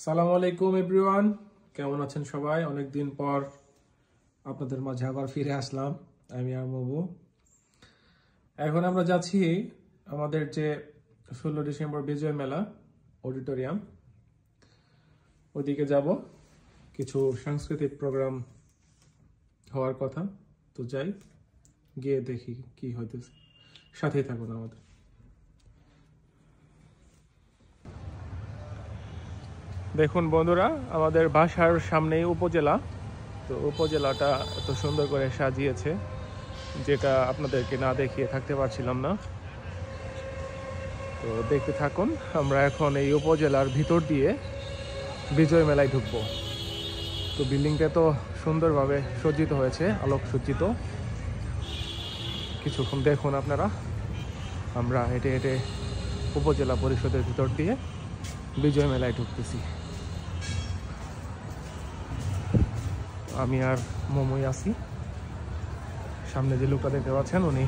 সালামু আলাইকুম এভরিওয়ান, কেমন আছেন সবাই? অনেকদিন পর আপনাদের মাঝে আবার ফিরে আসলাম আমি আর মবু। এখন আমরা যাচ্ছি আমাদের যে 16 ডিসেম্বর বিজয় মেলা অডিটোরিয়াম, ওদিকে যাব। কিছু সাংস্কৃতিক প্রোগ্রাম হওয়ার কথা, তো যাই গিয়ে দেখি কি হইতেছে। সাথেই থাকুন আমাদের। দেখুন বন্ধুরা, আমাদের বাসার সামনেই উপজেলা। তো উপজেলাটা এত সুন্দর করে সাজিয়েছে, যেটা আপনাদেরকে না দেখিয়ে থাকতে পারছিলাম না। তো দেখতে থাকুন। আমরা এখন এই উপজেলার ভিতর দিয়ে বিজয় মেলায় ঢুকবো। তো বিল্ডিংটা তো সুন্দরভাবে সজ্জিত হয়েছে, আলোক সজ্জিত। কিছুক্ষণ দেখুন আপনারা। আমরা হেঁটে হেঁটে উপজেলা পরিষদের ভিতর দিয়ে বিজয় মেলায় ঢুকতেছি। আমি আর মোমোই আছি। সামনে যে লোকটা দেখতে পাচ্ছেন, উনি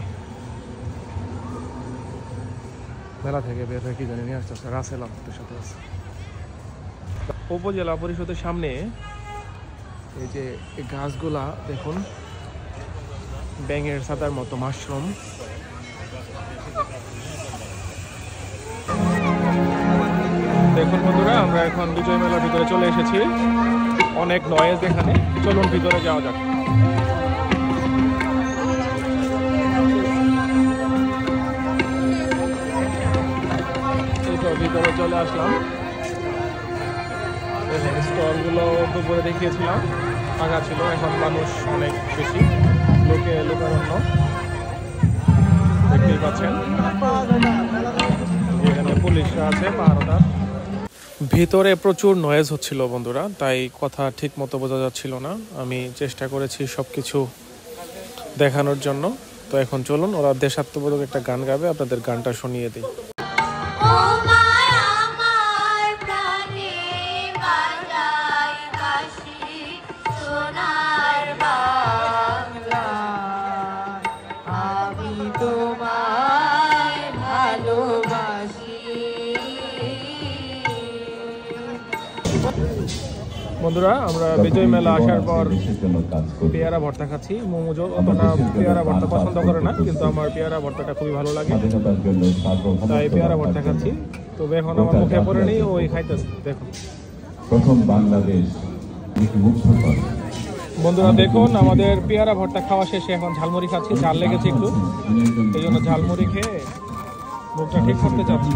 মেলা থেকে বের হয়ে কি জানি নিয়ে আসতেছে, রাসেল আমাদের সাথে আছে। উপজেলা পরিষদের সামনে এই যে গাছগুলা দেখুন, ব্যাঙের ছাতার মতো মাশরুম। দেখুন বন্ধুরা, আমরা এখন বিজয় মেলার ভিতরে চলে এসেছি। অনেক নয়েজ এখানে, চলুন ভিতরে যাওয়া যাক। ভিতরে চলে আসলাম। স্টলগুলো দুপুরে দেখিয়েছিলাম, ফাঁকা ছিল। এখন মানুষ অনেক বেশি, লোকারণ্য দেখতেই পাচ্ছেন। এখানে পুলিশরা আছে, পাহারাদার। ভিতরে প্রচুর নয়েজ হচ্ছিল বন্ধুরা, তাই কথা ঠিক মতো বোঝা যাচ্ছিল না। আমি চেষ্টা করেছি সবকিছু দেখানোর জন্য। তো এখন চলুন, ওরা দেশাত্মবোধক একটা গান গাবে, আপনাদের গানটা শুনিয়ে দিই। বন্ধুরা, আমরা বিজয় মেলা আসার পর পেয়ারা ভর্তা খাচ্ছি। মোমোজো অতটা পেয়ারা ভর্তা পছন্দ করে না, কিন্তু আমার পেয়ারা ভর্তাটা খুবই ভালো লাগে, তাই পেয়ারা ভর্তা খাচ্ছি। তবে এখন আমার মুখে পড়ে নেই, ওই খাইতেছে। দেখুন প্রথম বাংলাদেশ বন্ধুরা, দেখুন আমাদের পেয়ারা ভর্তা খাওয়া শেষে এখন ঝালমুড়ি খাচ্ছি। ঝাল লেগেছে একটু, এই জন্য ঝালমুড়ি খেয়ে মুখটা ঠিক করতে চাচ্ছি।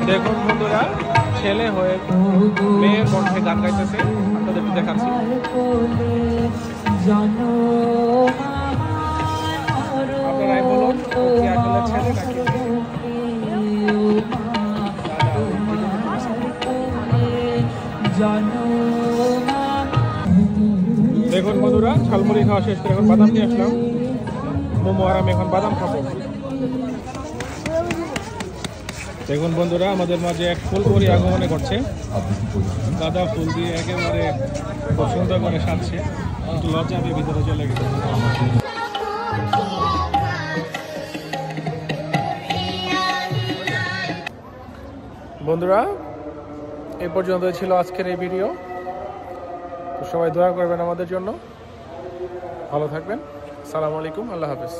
দেখুন বন্ধুরা, ছেলে হয়ে মেয়ের কণ্ঠে গান গাইতেছে, আপনাদের দেখাচ্ছি। আপনারাই বলুন, কি আসলে ছেলে নাকি? দেখুন বন্ধুরা, ঝালমুড়ি খাওয়া শেষ করে এখন বাদাম নিয়ে আসলাম। মোমো আর আমি এখন বাদাম খাবো। দেখুন বন্ধুরা, আমাদের মাঝে এক ফুলকড়ি আগমনে করছে। গাঁদা ফুল দিয়ে একেবারে খুব সুন্দর করে সাজছে। একটু লজ্জা পেয়ে ভিতরে চলে গেছে। বন্ধুরা, এই পর্যন্ত ছিল আজকের এই ভিডিও। তো সবাই দোয়া করবেন আমাদের জন্য। ভালো থাকবেন। আসসালামু আলাইকুম, আল্লাহ হাফেজ।